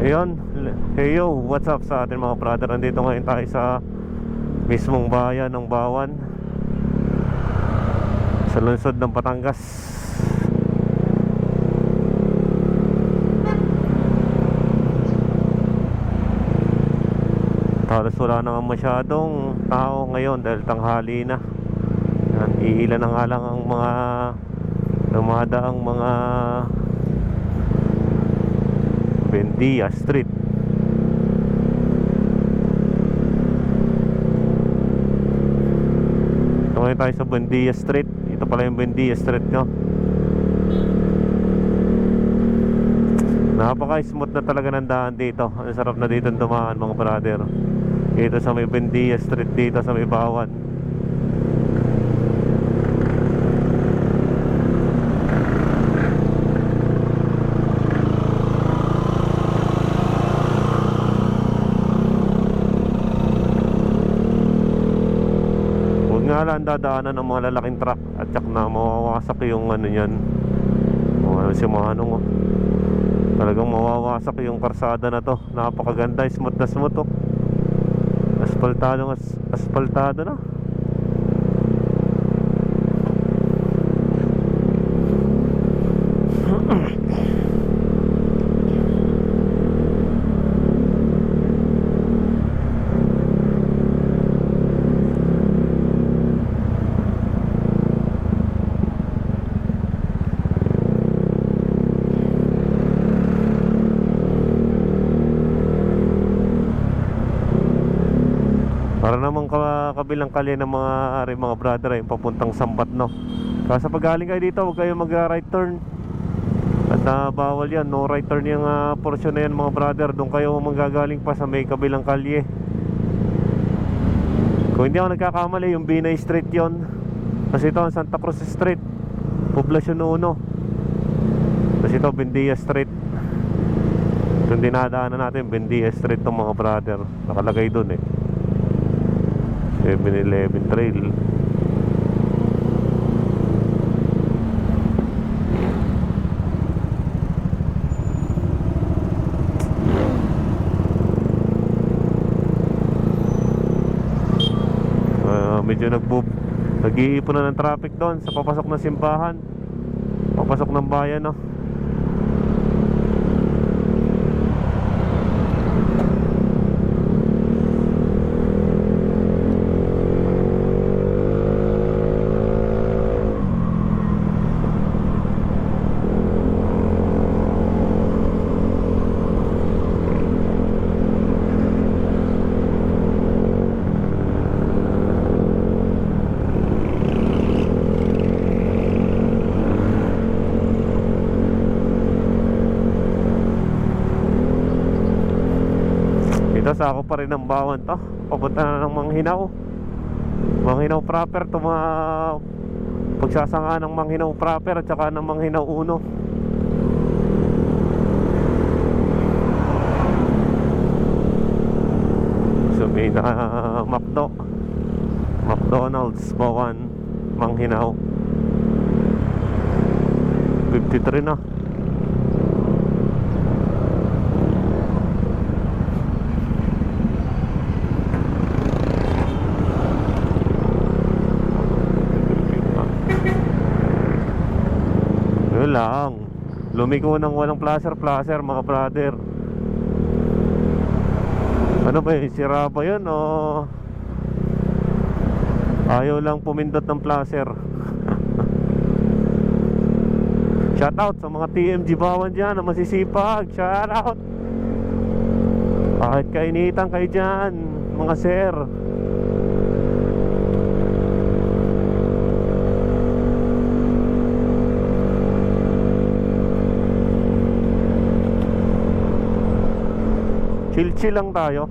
Ayun, hey yo, what's up sa atin mga brother? Nandito ngayon tayo sa mismong bayan ng Bawan, sa lungsod ng Batangas. Halos wala naman masyadong tao ngayon dahil tanghali na. Yan, iilan na nga lang ang mga dumadaang mga Buendia Street. Ito ngayon tayo sa Buendia Street. Ito pala yung Buendia Street nyo. Napaka-smooth na talaga ng daan dito. Ang sarap na dito dumaan mga brother. Dito sa may Buendia Street, dito sa may Bawan. Huwag nga lang dadaanan ng mga lalaking truck at tsak na mawawasak yung ano yan. Si Manong, talagang mawawasak yung karsada na to. Napakaganda, smooth na smooth, oh. Asfaltado na. Para namang kabilang kalye ng mga brother ay papuntang Sambat, no. Kasi pag galing kayo dito, huwag kayo mag-right turn. At bawal yan, no right turn yung portion na yan mga brother. Doon kayo manggagaling pa sa may kabilang kalye. Kung hindi ako nagkakamali, yung Binay Street yon. Kasi ito ang Santa Cruz Street, Poblacion 1. Kasi ito Buendia Street. Yung dinadaanan natin Buendia Street itong mga brother. Nakalagay dun eh 7-Eleven Trail. Medyo nag-iipon na ng traffic doon sa papasok na simbahan, papasok ng bayan, no. Sa ako pa rin ng Bawan to. Papunta na ng Manghinaw. Manghinaw proper to, mga pagsasanga ng Manghinaw proper at saka ng Manghinaw 1. So may na McDonald's Bawan, Manghinaw. 53 na. Lang lumiko ng walang placer mga brother. Ano ba yun? Sira ba yun o ayaw lang pumindot ng placer? Shoutout sa mga TMG Bawan dyan na masisipag. Shoutout. Kahit kainitan kayo dyan mga sir. Chill lang tayo.